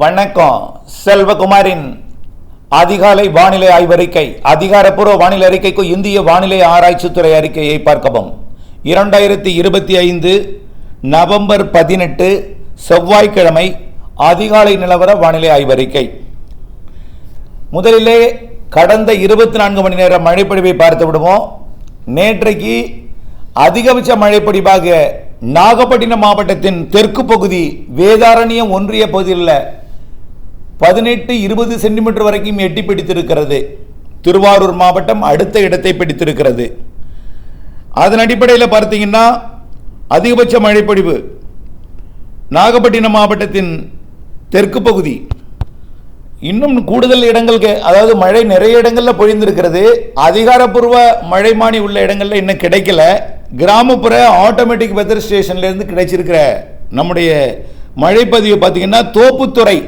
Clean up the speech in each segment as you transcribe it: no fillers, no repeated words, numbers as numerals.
வணக்கம். செல்வகுமாரின் அதிகாலை வானிலை ஆய்வறிக்கை. அதிகாரப்பூர்வ வானிலை அறிக்கைக்கு இந்திய வானிலை ஆராய்ச்சித்துறை அறிக்கையை பார்க்கவும். 2025 நவம்பர் 18 செவ்வாய்க்கிழமை அதிகாலை நிலவர வானிலை ஆய்வறிக்கை. முதலிலே கடந்த 24 மணி நேர மழைப்பொழிவை பார்த்து விடுவோம். நேற்றைக்கு அதிகபட்ச மழைப்பொழிவாக நாகப்பட்டினம் மாவட்டத்தின் தெற்கு பகுதி வேதாரண்யம் ஒன்றிய பகுதியில் 18-20 சென்டிமீட்டர் வரைக்கும் எட்டி பிடித்திருக்கிறது. திருவாரூர் மாவட்டம் அடுத்த இடத்தை பிடித்திருக்கிறது. அதன் அடிப்படையில் பார்த்தீங்கன்னா அதிகபட்ச மழைப்பொழிவு நாகப்பட்டினம் மாவட்டத்தின் தெற்கு பகுதி இன்னும் கூடுதல் இடங்களுக்கு, அதாவது மழை நிறைய இடங்களில் பொழிந்திருக்கிறது. அதிகாரப்பூர்வ மழைமானி உள்ள இடங்களில் இன்னும் கிடைக்கல. கிராமப்புற ஆட்டோமேட்டிக் வெதர் ஸ்டேஷன்லேருந்து கிடைச்சிருக்கிற நம்முடைய மழைப்பதிவு பார்த்தீங்கன்னா தோப்புத்துறை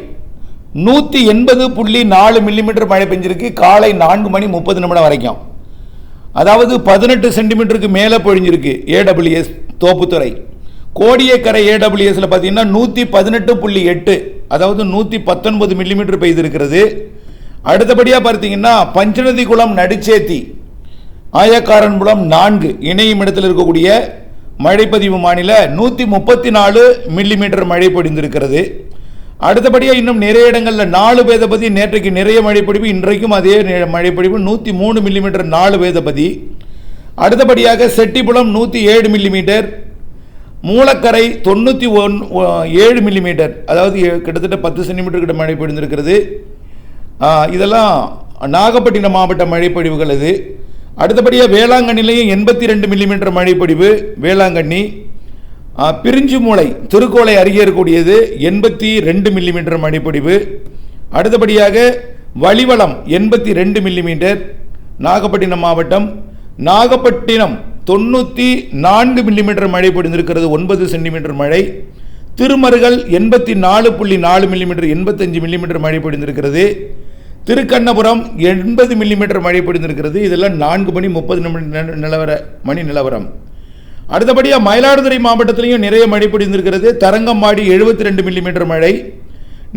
180.4 மில்லிமீட்டர் மழை பெஞ்சிருக்கு. காலை 4:30 வரைக்கும், அதாவது 18 சென்டிமீட்டருக்கு மேலே பொழிஞ்சிருக்கு. ஏடபிள்யூஎஸ் தோப்புத்துறை. கோடியக்கரை ஏடபிள்யூஎஸ்ல பார்த்தீங்கன்னா 118.8, அதாவது 119 மில்லிமீட்டர் பெய்திருக்கிறது. அடுத்தபடியாக பார்த்தீங்கன்னா பஞ்சநதி குளம் நடுச்சேத்தி ஆயக்காரன்புலம் 4 இணையும் இடத்தில் இருக்கக்கூடிய மழைப்பதிவு மாநில 134 மில்லிமீட்டர் மழை பொழிந்திருக்கிறது. அடுத்தபடியாக இன்னும் நிறைய இடங்களில் 4 வேதபதி. நேற்றைக்கு நிறைய மழைப்பொழிவு, இன்றைக்கும் அதே மழைப்பொழிவு 103 மில்லிமீட்டர் 4 வேதபதி. அடுத்தபடியாக செட்டிப்புலம் 107 மில்லிமீட்டர், மூலக்கரை 97 மில்லிமீட்டர், அதாவது கிட்டத்தட்ட 10 சென்டிமீட்டர் கிட்ட மழை பொழிந்திருக்கிறது. இதெல்லாம் நாகப்பட்டினம் மாவட்ட மழைப்பொழிவுகள். இது அடுத்தபடியாக வேளாங்கண்ணிலையும் 82 மில்லிமீட்டர் மழைப்பொழிவு. வேளாங்கண்ணி பிரிஞ்சுமூளை திருக்கோளை அருகே இருக்கக்கூடியது 82 மில்லிமீட்டர் மழைப்பொழிவு. அடுத்தபடியாக வலிவலம் 82 மில்லிமீட்டர் நாகப்பட்டினம் மாவட்டம். நாகப்பட்டினம் 94 மில்லிமீட்டர் மழை பொழிந்திருக்கிறது, 9 சென்டிமீட்டர் மழை. திருமருகல் 84.4 மில்லிமீட்டர், 85 மில்லிமீட்டர் மழை பொழிந்திருக்கிறது. திருக்கண்ணபுரம் 80 மில்லிமீட்டர் மழை பொழிந்திருக்கிறது. இதெல்லாம் 4:30 மணி நிலவரம். அடுத்தபடியாக மயிலாடுதுறை மாவட்டத்திலையும் நிறைய மழை பொழிந்திருக்கிறது. தரங்கம்பாடி 72 மில்லிமீட்டர் மழை.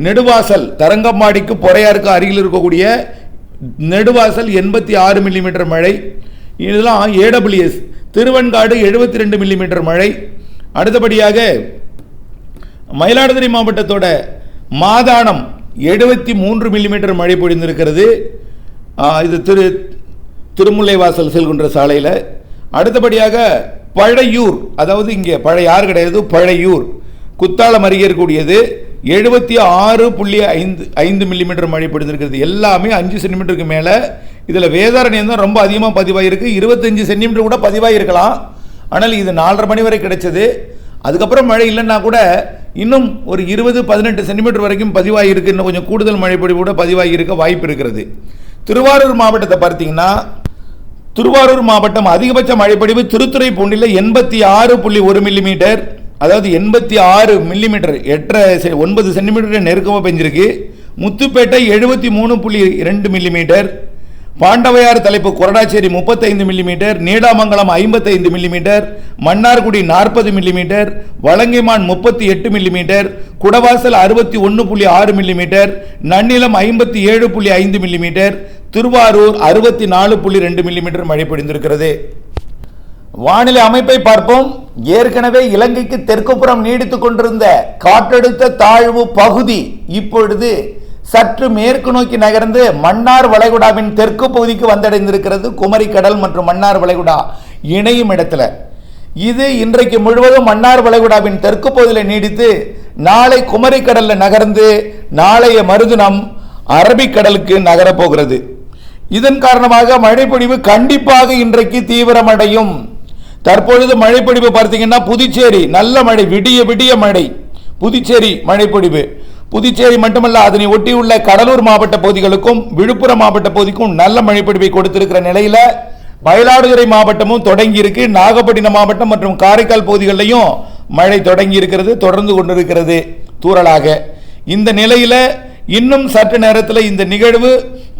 நெடுவாசல் தரங்கம்பாடிக்கு பொறையாருக்கு அருகில் இருக்கக்கூடிய நெடுவாசல் 86 மில்லிமீட்டர் மழை. இதெல்லாம் ஏடபிள்யூஎஸ். திருவெண்காடு 72 மில்லிமீட்டர் மழை. அடுத்தபடியாக மயிலாடுதுறை மாவட்டத்தோட மாதானம் 73 மில்லிமீட்டர் மழை பொழிந்திருக்கிறது. இது திருமுல்லைவாசல் செல்கின்ற சாலையில். அடுத்தபடியாக பழையூர், அதாவது இங்கே பழையாறு கிடையாது, பழையூர் குத்தாலம் அருகே இருக்கக்கூடியது 76.5 மில்லிமீட்டர் மழை பொழிந்திருக்கிறது. எல்லாமே 5 சென்டிமீட்டருக்கு மேலே. இதில் வேதாரண்யம் தான் ரொம்ப அதிகமாக பதிவாயிருக்கு. 25 சென்டிமீட்டர் கூட பதிவாயிருக்கலாம். ஆனால் இது 4:30 மணி வரை கிடைச்சது. அதுக்கப்புறம் மழை இல்லைன்னா கூட இன்னும் ஒரு 20-18 சென்டிமீட்டர் வரைக்கும் பதிவாகிருக்கு. இன்னும் கொஞ்சம் கூடுதல் மழை பொழிவு கூட பதிவாகியிருக்க வாய்ப்பு இருக்கிறது. திருவாரூர் மாவட்டத்தை பார்த்தீங்கன்னா திருவாரூர் மாவட்டம் அதிகபட்ச மழைப்பொழிவு திருத்துறைப்பூண்டில் 86.1 மில்லிமீட்டர், அதாவது 86 மில்லிமீட்டர், 9 சென்டிமீட்டர் நெருக்கமாக பெஞ்சிருக்கு. முத்துப்பேட்டை 73.2 மில்லிமீட்டர், பாண்டவையார் தலைப்பு Koradacheri 35 millimetre, Needamangalam 55 millimetre, Mannargudi 40 millimetre, Valangaiman 38 millimetre, Kudavasal 61.6 millimetre, Nannilam 57.5 millimetre, Thiruvarur 64.2 millimetre மழை பொழிந்திருக்கிறது. வானிலை அமைப்பை பார்ப்போம். ஏற்கனவே இலங்கைக்கு தெற்குப்புறம் நீடித்துக் கொண்டிருந்த காற்றழுத்த தாழ்வு பகுதி இப்பொழுது சற்று மேற்கு நோக்கி நகர்ந்து மன்னார் வளைகுடாவின் தெற்கு பகுதிக்கு வந்தடைந்திருக்கிறது. குமரி கடல் மற்றும் மன்னார் வளைகுடா இணையும் இடத்துல. இது இன்றைக்கு முழுவதும் மன்னார் வளைகுடாவின் தெற்கு பகுதியில் நீடித்து நாளை குமரி கடலில் நகர்ந்து நாளைய மறுதினம் அரபிக்கடலுக்கு நகரப்போகிறது. இதன் காரணமாக மழைப்பொழிவு கண்டிப்பாக இன்றைக்கு தீவிரமடையும். தற்பொழுது மழைப்பொழிவு பார்த்தீங்கன்னா புதுச்சேரி நல்ல மழை, விடிய விடிய மழை. புதுச்சேரி மழைப்பொழிவு, புதுச்சேரி மட்டுமல்ல அதனை ஒட்டியுள்ள கடலூர் மாவட்ட பகுதிகளுக்கும் விழுப்புரம் மாவட்ட பகுதிக்கும் நல்ல மழைப்பொழிவை கொடுத்திருக்கிற நிலையில் மயிலாடுதுறை மாவட்டமும் தொடங்கி இருக்கு. நாகப்பட்டினம் மாவட்டம் மற்றும் காரைக்கால் பகுதிகளிலையும் மழை தொடங்கி இருக்கிறது, தொடர்ந்து கொண்டிருக்கிறது தூறலாக. இந்த நிலையில் இன்னும் சற்று நேரத்தில் இந்த நிகழ்வு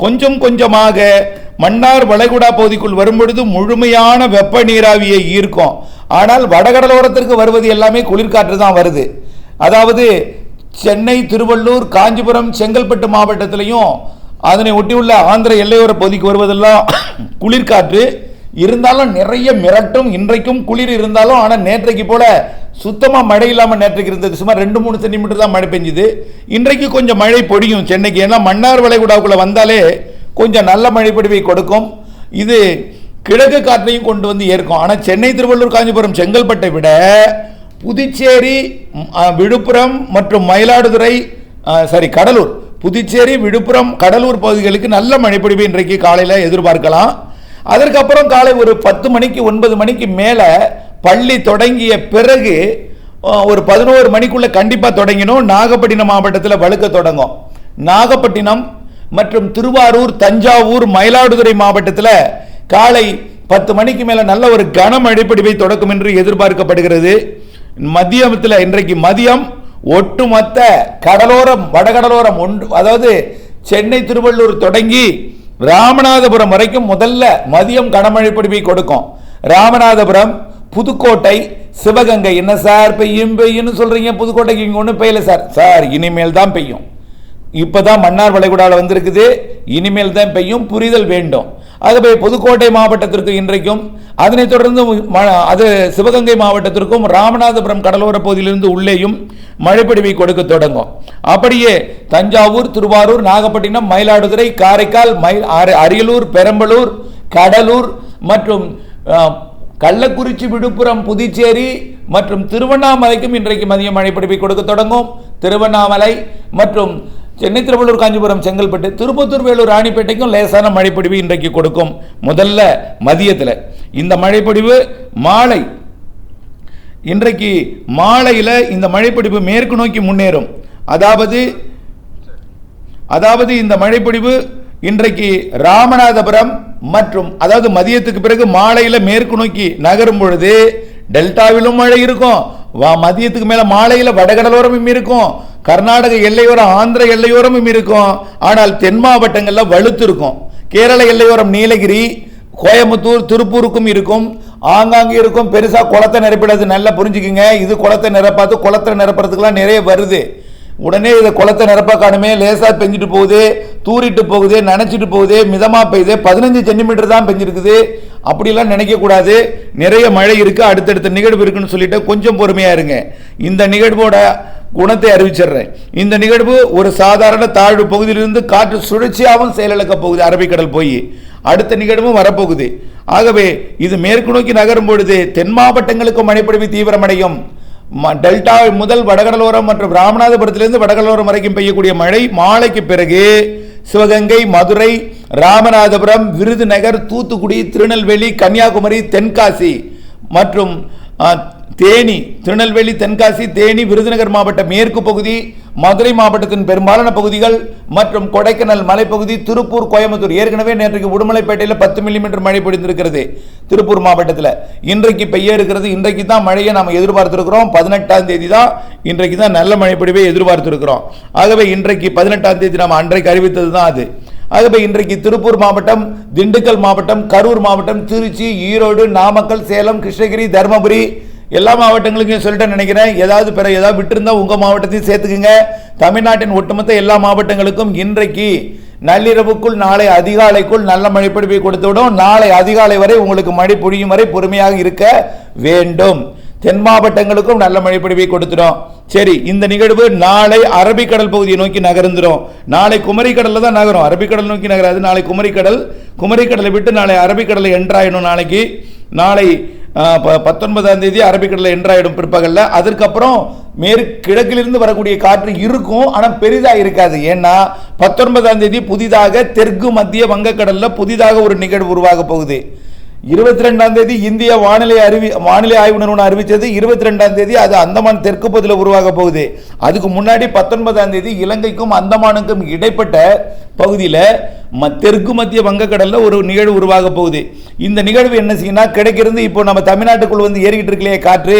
கொஞ்சம் கொஞ்சமாக மன்னார் வளைகுடா பகுதிக்குள் வரும்பொழுது முழுமையான வெப்ப நீராவியை ஈர்க்கும். ஆனால் வடகடலோரத்திற்கு வருவது எல்லாமே குளிர்காற்று தான் வருது. அதாவது சென்னை, திருவள்ளூர், காஞ்சிபுரம், செங்கல்பட்டு மாவட்டத்திலையும் அதனை ஒட்டியுள்ள ஆந்திர எல்லையோர பகுதிக்கு வருவதெல்லாம் குளிர்காற்று இருந்தாலும் நிறைய மிரட்டும். இன்றைக்கும் குளிர் இருந்தாலும் ஆனால் நேற்றைக்கு போல சுத்தமாக மழை இல்லாமல் நேற்றைக்கு இருந்தது. சுமார் 2-3 சென்டிமீட்டர் தான் மழை பெஞ்சுது. இன்றைக்கு கொஞ்சம் மழை பொடியும் சென்னைக்கு. ஏன்னா மன்னார் வளைகுடாவுக்குள்ளே வந்தாலே கொஞ்சம் நல்ல மழை பொடிவை கொடுக்கும். இது கிழக்கு காற்றையும் கொண்டு வந்து ஏற்கும். ஆனால் சென்னை, திருவள்ளூர், காஞ்சிபுரம், செங்கல்பட்டை விட புதுச்சேரி, விழுப்புரம் மற்றும் மயிலாடுதுறை கடலூர், புதுச்சேரி, விழுப்புரம், கடலூர் பகுதிகளுக்கு நல்ல மழைப்பொழிவு இன்றைக்கு காலையில் எதிர்பார்க்கலாம். அதற்கப்புறம் காலை ஒரு 10 மணிக்கு 9 மணிக்கு மேலே பள்ளி தொடங்கிய பிறகு ஒரு 11 மணிக்குள்ள கண்டிப்பாக தொடங்கினோம். நாகப்பட்டினம் மாவட்டத்தில் வழுக்க தொடங்கும். நாகப்பட்டினம் மற்றும் திருவாரூர், தஞ்சாவூர், மயிலாடுதுறை மாவட்டத்தில் காலை 10 மணிக்கு மேலே நல்ல ஒரு கனமழை பொழிவை தொடக்கும் என்று எதிர்பார்க்கப்படுகிறது. மதியத்தில் இன்றைக்கு மதியம் ஒட்டுமொத்த கடலோரம், வடகடலோரம் அதாவது சென்னை, திருவள்ளூர் தொடங்கி ராமநாதபுரம் வரைக்கும் முதல்ல மதியம் கனமழை பொழிவை கொடுக்கும். ராமநாதபுரம், புதுக்கோட்டை, சிவகங்கை. என்ன சார் பெய்யும் சொல்றீங்க? புதுக்கோட்டைக்கு இங்கே ஒன்றும் பெய்யல சார். இனிமேல் தான் பெய்யும். இப்பதான் மன்னார் வளைகுடாவில் வந்திருக்குது. இனிமேல் தான் பெய்யும். புரிதல் வேண்டும். ஆகவே புதுக்கோட்டை மாவட்டத்திற்கு இன்றைக்கும், அதனைத் தொடர்ந்து அது சிவகங்கை மாவட்டத்திற்கும் ராமநாதபுரம் கடலோர பகுதியிலிருந்து உள்ளேயும் மழைப்பொழிவை கொடுக்க தொடங்கும். அப்படியே தஞ்சாவூர், திருவாரூர், நாகப்பட்டினம், மயிலாடுதுறை, காரைக்கால், அரியலூர், பெரம்பலூர், கடலூர் மற்றும் கள்ளக்குறிச்சி, விழுப்புரம், புதுச்சேரி மற்றும் திருவண்ணாமலைக்கும் இன்றைக்கு மதிய மழைப்பொழிவை கொடுக்க தொடங்கும். திருவண்ணாமலை மற்றும் சென்னை, திருவள்ளூர், காஞ்சிபுரம், செங்கல்பட்டு, திருப்பத்தூர், வேலூர், ராணிப்பேட்டைக்கும் லேசான மழைப்பொழிவு இன்றைக்கு கொடுக்கும். முதல்ல மதியத்தில் இந்த மழைப்பொழிவு மாலை, இன்றைக்கு மாலையில் இந்த மழைப்பொழிவு மேற்கு நோக்கி முன்னேறும். அதாவது இந்த மழைப்பொழிவு இன்றைக்கு ராமநாதபுரம் மற்றும் அதாவது மதியத்துக்கு பிறகு மாலையில் மேற்கு நோக்கி நகரும் பொழுது டெல்டாவிலும் மழை இருக்கும். மதியத்துக்கு மேல மாலையில் வடகடலோரமும் இருக்கும். கர்நாடக எல்லையோரம், ஆந்திர எல்லையோரமும் இருக்கும். ஆனால் தென் மாவட்டங்களில் வலுத்து இருக்கும். கேரள எல்லையோரம் நீலகிரி, கோயம்புத்தூர், திருப்பூருக்கும் இருக்கும். ஆங்காங்கே இருக்கும். பெருசா குளத்தை நிரப்பிடாது. நல்லா புரிஞ்சுக்குங்க. இது குளத்தை நிரப்பாது. குளத்தை நிரப்புறதுக்குலாம் நிறைய வருது. உடனே இதை குளத்தை நிரப்ப காணுமே, லேசா பெஞ்சிட்டு போகுது, தூரிட்டு போகுது, நினைச்சிட்டு போகுது, மிதமா பெய்யுது, 15 சென்டிமீட்டர் தான் பெஞ்சிருக்குது. அப்படிலாம் நினைக்க கூடாது. நிறைய மழை இருக்கு, அடுத்தடுத்த நிகழ்வு இருக்குன்னு சொல்லிட்டு கொஞ்சம் பொறுமையா இருங்க. இந்த நிகழ்வோட குணத்தை அறிவிச்சிடுறேன். இந்த நிகழ்வு ஒரு சாதாரண தாழ்வு பகுதியிலிருந்து காற்று சுழற்சியாகவும் செயலிழக்க போகுது. அரபிக்கடல் போய் அடுத்த நிகழ்வும் வரப்போகுது. ஆகவே இது மேற்கு நோக்கி நகரும் பொழுது தென் மாவட்டங்களுக்கு மழைப்பொழிவு தீவிரமடையும். டெல்டா முதல் வடகடலோரம் மற்றும் ராமநாதபுரத்திலிருந்து வடகடலோரம் வரைக்கும் பெய்யக்கூடிய மழை மாலைக்கு பிறகு சிவகங்கை, மதுரை, ராமநாதபுரம், விருதுநகர், தூத்துக்குடி, திருநெல்வேலி, கன்னியாகுமரி, தென்காசி மற்றும் தேனி, திருநெல்வேலி, தென்காசி, தேனி, விருதுநகர் மாவட்ட மேற்கு பகுதி, மதுரை மாவட்டத்தின் பெரும்பாலான பகுதிகள் மற்றும் கொடைக்கானல் மலைப்பகுதி, திருப்பூர், கோயம்புத்தூர். ஏற்கனவே நேற்றைக்கு உடுமலைப்பேட்டையில் 10 மில்லிமீட்டர் மழை பொழிந்திருக்கிறது. திருப்பூர் மாவட்டத்தில் இன்றைக்கு பெய்ய இருக்கிறது. இன்றைக்கு தான் மழையை நாம் எதிர்பார்த்திருக்கிறோம். 18ஆம் தேதி தான் இன்றைக்கு தான் நல்ல மழை பொழிவை எதிர்பார்த்திருக்கிறோம். ஆகவே இன்றைக்கு 18ஆம் தேதி நாம் அன்றைக்கு அறிவித்தது தான் அது. ஆகவே இன்றைக்கு திருப்பூர் மாவட்டம், திண்டுக்கல் மாவட்டம், கரூர் மாவட்டம், திருச்சி, ஈரோடு, நாமக்கல், சேலம், கிருஷ்ணகிரி, தருமபுரி எல்லா மாவட்டங்களுக்கும் சொல்லிட்டு நினைக்கிறேன். ஏதாவது விட்டு இருந்தா உங்க மாவட்டத்தையும் சேர்த்துக்குங்க. தமிழ்நாட்டின் ஒட்டுமொத்த எல்லா மாவட்டங்களுக்கும் இன்றைக்கு நள்ளிரவுக்குள், நாளை அதிகாலைக்குள் நல்ல மழை பொழிவை கொடுத்து விடும். நாளை அதிகாலை வரை உங்களுக்கு மழை பொழியும் வரை பொறுமையாக இருக்க வேண்டும். தென் மாவட்டங்களுக்கும் நல்ல மழை பொழிவை கொடுத்துடும். சரி, இந்த நிகழ்வு நாளை அரபிக்கடல் பகுதியை நோக்கி நகர்ந்துடும். நாளை குமரிக்கடல்ல தான் நகரும். அரபிக்கடல் நோக்கி நகராது. நாளை குமரிக்கடலை விட்டு நாளை அரபிக்கடலை என்ட்ராயிடும். நாளை 19ஆம் தேதி அரபிக்கடலில் என்ட்ராயிடும் பிற்பகல்ல. அதற்கப்புறம் கிழக்கிலிருந்து வரக்கூடிய காற்று இருக்கும், ஆனால் பெரிதாக இருக்காது. ஏன்னா 19ஆம் தேதி புதிதாக தெற்கு மத்திய வங்கக்கடல்ல புதிதாக ஒரு நிகழ்வு உருவாக போகுது. 22ஆம் தேதி இந்திய வானிலை ஆய்வு நிறுவனம் அறிவித்தது. 22ஆம் தேதி அது அந்தமான் தெற்கு பகுதியில் உருவாக போகுது. அதுக்கு முன்னாடி 19ஆம் தேதி இலங்கைக்கும் அந்தமானுக்கும் இடைப்பட்ட பகுதியில் தெற்கு மத்திய வங்கக்கடலில் ஒரு நிகழ்வு உருவாக போகுது. இந்த நிகழ்வு என்ன செய்யணும், கிடைக்கிறது இப்போ நம்ம தமிழ்நாட்டுக்குள் வந்து ஏறிக்கிட்டு இருக்கலையே காற்று,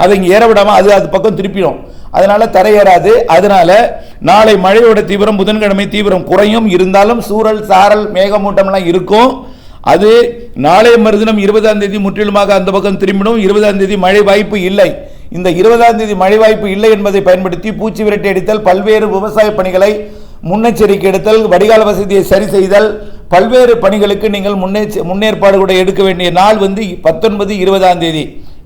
அதை இங்கே ஏற விடாமல் அது பக்கம் திருப்பிடும். அதனால தரையேறாது. அதனால நாளை மழையோட தீவிரம் புதன்கிழமை தீவிரம் குறையும். இருந்தாலும் சூழல், சாரல், மேகமூட்டம்லாம் இருக்கும். அது நாளைய மறுதினம் 20ஆம் தேதி முற்றிலுமாக அந்த பக்கம் திரும்பிடும். 20ஆம் தேதி மழை வாய்ப்பு இல்லை. இந்த 20ஆம் தேதி மழை வாய்ப்பு இல்லை என்பதை பயன்படுத்தி பூச்சி விரட்டி அடித்தல், பல்வேறு விவசாய பணிகளை முன்னெச்சரிக்கை எடுத்தல், வடிகால் வசதியை சரி செய்தல், பல்வேறு பணிகளுக்கு நீங்கள் முன்னேற்பாடு கூட எடுக்க வேண்டிய நாள் வந்து 19, 20ஆம் தேதி.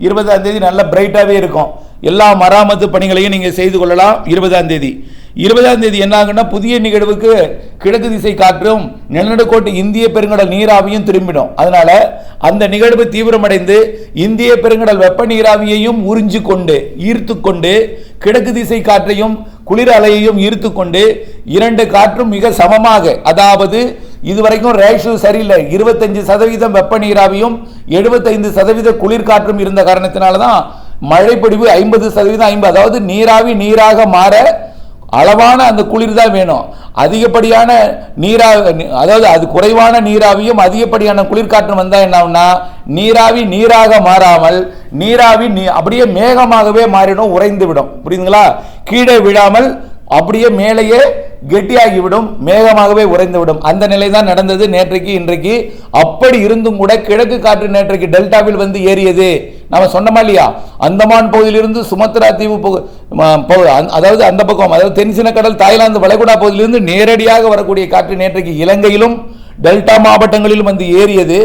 20ஆம் தேதி நல்ல பிரைட்டாகவே இருக்கும். எல்லா மராமத்து பணிகளையும் நீங்கள் செய்து கொள்ளலாம். 20ஆம் தேதி 20ஆம் தேதி என்ன ஆகுன்னா, புதிய நிகழ்வுக்கு கிழக்கு திசை காற்றும் நிலநடுக்கோட்டு இந்திய பெருங்கடல் நீராவியும் திரும்பிடும். அதனால அந்த நிகழ்வு தீவிரமடைந்து இந்திய பெருங்கடல் வெப்ப நீராவியையும் உறிஞ்சு கொண்டு ஈர்த்து கொண்டு கிழக்கு திசை காற்றையும் குளிர் அலையையும் ஈர்த்து கொண்டு இரண்டு காற்றும் மிக சமமாக, அதாவது இதுவரைக்கும் ரேஷியோ சரியில்லை, 25% வெப்ப நீராவியும் 75% குளிர் காற்றும் இருந்த காரணத்தினால்தான் மழைப்பொழிவு 50%, அதாவது நீராவி நீராக மாற அளவான அந்த குளிர் தான் வேணும். அதிகப்படியான அதாவது அது குறைவான நீராவியும் அதிகப்படியான குளிர்காற்றும் வந்தா என்ன ஆகும்னா, நீராவி நீராக மாறாமல் நீராவி அப்படியே மேகமாகவே மாறிடும், உறைந்து விடும். புரியுதுங்களா? கீழே விழாமல் அப்படியே மேலேயே கெட்டியாகிவிடும், மேகமாகவே உறைந்துவிடும். அந்த நிலை தான் நடந்தது நேற்றைக்கு இன்றைக்கு. அப்படி இருந்தும் கூட கிழக்கு காற்று நேற்றைக்கு டெல்டாவில் வந்து ஏறியது. நம்ம சொன்னோமா இல்லையா, அந்தமான் பகுதியிலிருந்து சுமத்ரா தீவு அதாவது அந்த பக்கம், அதாவது தென்சின கடல் தாய்லாந்து வளைகுடா பகுதியிலிருந்து நேரடியாக வரக்கூடிய காற்று நேற்றைக்கு இலங்கையிலும் டெல்டா மாவட்டங்களிலும் வந்து ஏறியது.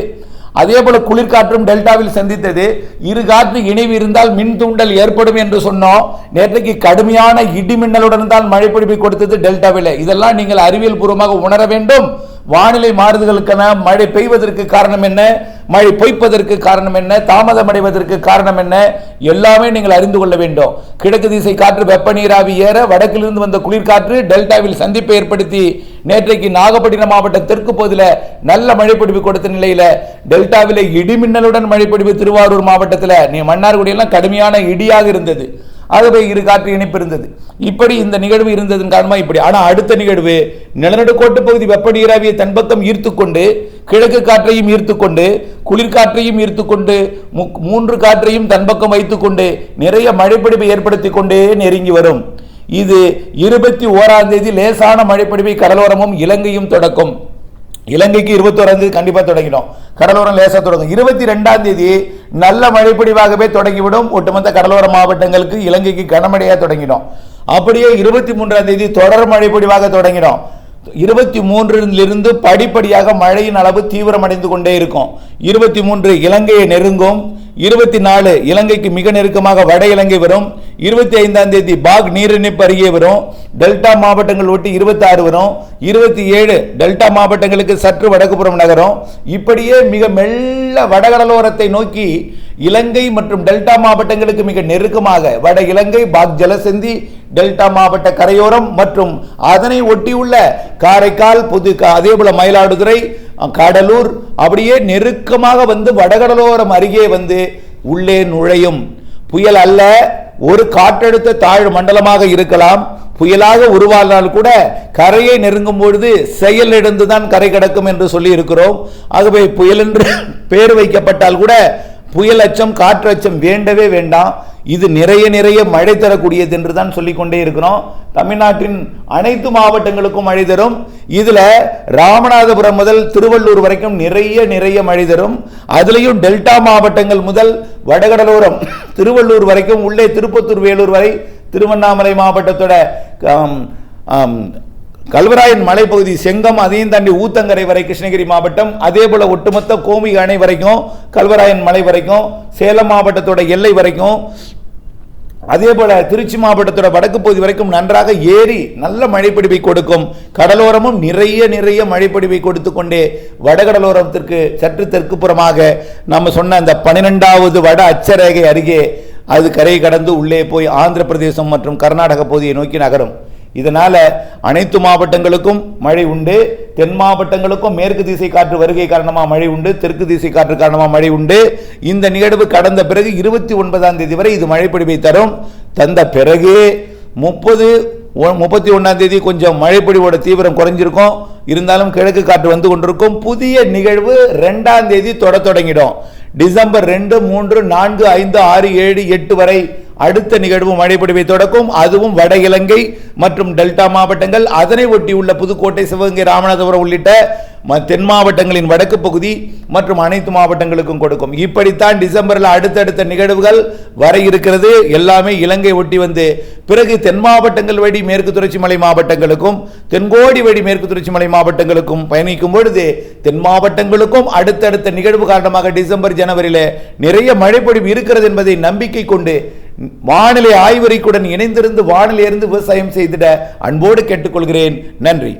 அதே போல குளிர்காற்றும் டெல்டாவில் சந்தித்தது. இரு காற்று இணைவு இருந்தால் மின் தூண்டல் ஏற்படும் என்று சொன்னோம். நேற்றைக்கு கடுமையான இடிமின்னலுடன் தான் மழை பொழிவை கொடுத்தது டெல்டாவில். இதெல்லாம் நீங்கள் அறிவியல் பூர்வமாக உணர வேண்டும். வானிலை மாறுதலுக்கான மழை பெய்வதற்கு காரணம் என்ன, மழை பொய்ப்பதற்கு காரணம் என்ன, தாமதம் அடைவதற்கு காரணம் என்ன, எல்லாமே நீங்கள் அறிந்து கொள்ள வேண்டும். கிழக்கு திசை காற்று வெப்ப நீராவி ஏற வடக்கிலிருந்து வந்த குளிர்காற்று டெல்டாவில் சந்திப்பை ஏற்படுத்தி நேற்றைக்கு நாகப்பட்டினம் மாவட்டம் தெற்கு பகுதியில் நல்ல மழைப்பொழிவு கொடுத்த நிலையில டெல்டாவில் இடிமின்னலுடன் மழைப்பொழிவு திருவாரூர் மாவட்டத்தில் மன்னார்குடியெல்லாம் கடுமையான இடியாக இருந்தது. ஆகவே இரு காற்று இணைப்பு இருந்தது. இப்படி இந்த நிகழ்வு இருந்ததன் காரணமாக இப்படி. ஆனால் அடுத்த நிகழ்வு நிலநடுக்கோட்டு பகுதி வெப்ப நீராவியை தன்பக்கம் ஈர்த்து கொண்டு கிழக்கு காற்றையும் ஈர்த்து கொண்டு குளிர்காற்றையும் ஈர்த்து கொண்டு மூன்று காற்றையும் தன்பக்கம் வைத்துக் கொண்டு நிறைய மழைப்பொழிவை ஏற்படுத்தி கொண்டே நெருங்கி வரும். இது 21ஆம் தேதி லேசான மழைப்பொழிவை கடலோரமும் இலங்கையும் தொடக்கும். இலங்கைக்கு 21ஆம் தேதி கண்டிப்பா தொடங்கிடும், கடலோரம் லேசா தொடங்கும். 22ஆம் தேதி நல்ல மழைப்பொழிவாகவே தொடங்கிவிடும். ஒட்டுமொத்த கடலோர மாவட்டங்களுக்கு இலங்கைக்கு கனமழையாக தொடங்கிடும். அப்படியே 23ஆம் தேதி தொடர் மழைப்பொழிவாக தொடங்கிடும். 23 படிப்படியாக மழையின் அளவு தீவிரமடைந்து கொண்டே இருக்கும். 23 இலங்கையை நெருங்கும். 24 இலங்கைக்கு மிக நெருக்கமாக வட இலங்கை வரும். 25ஆம் தேதி பாக் நீரிணைப்பு அருகே வரும். டெல்டா மாவட்டங்கள் ஒட்டி 26 வரும். 27 டெல்டா மாவட்டங்களுக்கு சற்று வடக்குப்புறம் நகரும். இப்படியே மிக மெல்ல வடகடலோரத்தை நோக்கி இலங்கை மற்றும் டெல்டா மாவட்டங்களுக்கு மிக நெருக்கமாக வட இலங்கை பாக் ஜலசந்தி டெல்டா மாவட்ட கரையோரம் மற்றும் அதனை ஒட்டியுள்ள காரைக்கால் அதே போல மயிலாடுதுறை கடலூர் அப்படியே நெருக்கமாக வந்து வடகடலோரம் அருகே வந்து உள்ளே நுழையும். புயல் அல்ல, ஒரு காற்றழுத்த தாழ்வு மண்டலமாக இருக்கலாம். புயலாக உருவானால் கூட கரையை நெருங்கும் பொழுது செயலிழந்துதான் கரை கடக்கும் என்று சொல்லி இருக்கிறோம். ஆகவே புயல் என்று பெயர் வைக்கப்பட்டால் கூட புயல் அச்சம் காற்று அச்சம் வேண்டவே வேண்டாம். இது நிறைய மழை தரக்கூடியது என்று தான் சொல்லிக்கொண்டே இருக்கிறோம். தமிழ்நாட்டின் அனைத்து மாவட்டங்களுக்கும் மழை தரும். இதுல ராமநாதபுரம் முதல் திருவள்ளூர் வரைக்கும் நிறைய மழை தரும். அதுலயும் டெல்டா மாவட்டங்கள் முதல் வடகடலோரம் திருவள்ளூர் வரைக்கும், உள்ளே திருப்பத்தூர் வேலூர் வரை, திருவண்ணாமலை மாவட்டத்தோட கல்வராயன் மலைப்பகுதி செங்கம், அதையும் தாண்டி ஊத்தங்கரை வரை கிருஷ்ணகிரி மாவட்டம், அதே போல ஒட்டுமொத்த கோமி அணை வரைக்கும், கல்வராயன் மலை வரைக்கும், சேலம் மாவட்டத்தோட எல்லை வரைக்கும், அதே போல திருச்சி மாவட்டத்தோட வடக்கு பகுதி வரைக்கும் நன்றாக ஏறி நல்ல மழைப்பொழிவை கொடுக்கும். கடலோரமும் நிறைய மழைப்பொழிவை கொடுத்து கொண்டே வடகடலோரத்திற்கு சற்று தெற்கு புறமாக நம்ம சொன்ன அந்த 12வது வட அச்சரேகை அருகே அது கரை கடந்து உள்ளே போய் ஆந்திர பிரதேசம் மற்றும் கர்நாடக பகுதியை நோக்கி நகரும். இதனால அனைத்து மாவட்டங்களுக்கும் மழை உண்டு. தென் மாவட்டங்களுக்கும் மேற்கு திசை காற்று வருகை காரணமாக மழை உண்டு, தெற்கு திசை காற்று காரணமாக மழை உண்டு. இந்த நிகழ்வு கடந்த பிறகு 29ஆம் தேதி வரை இது மழைப்பொழிவை தரும். தந்த பிறகு 31ஆம் தேதி கொஞ்சம் மழைப்பொழிவோட தீவிரம் குறைஞ்சிருக்கும். இருந்தாலும் கிழக்கு காற்று வந்து கொண்டிருக்கும். புதிய நிகழ்வு 2ஆம் தேதி தொடங்கிடும். டிசம்பர் 2, 3, 4, 5, 6, 7, 8 வரை அடுத்த நிகழ்வு மழைப்பொழிவை தொடக்கும். அதுவும் வட இலங்கை மற்றும் டெல்டா மாவட்டங்கள், அதனை ஒட்டி உள்ள புதுக்கோட்டை, சிவகங்கை, ராமநாதபுரம் உள்ளிட்ட தென் மாவட்டங்களின் வடக்கு பகுதி மற்றும் அனைத்து மாவட்டங்களுக்கும் கொடுக்கும். இப்படித்தான் டிசம்பரில் அடுத்தடுத்த நிகழ்வுகள் வர இருக்கிறது. எல்லாமே இலங்கை ஒட்டி வந்து பிறகு தென் மாவட்டங்கள் வழி மேற்கு தொடர்ச்சி மலை மாவட்டங்களுக்கும் தென்கோடி வழி மேற்கு தொடர்ச்சி மலை மாவட்டங்களுக்கும் பயணிக்கும் பொழுது தென் மாவட்டங்களுக்கும் அடுத்தடுத்த நிகழ்வு காரணமாக டிசம்பர் ஜனவரியில் நிறைய மழைப்பொழிவு இருக்கிறது என்பதை நம்பிக்கை கொண்டு வானிலை ஆய்வறிக்கையுடன் இணைந்திருந்து வானிலையிலிருந்து விவசாயம் செய்திட அன்போடு கேட்டுக்கொள்கிறேன். நன்றி.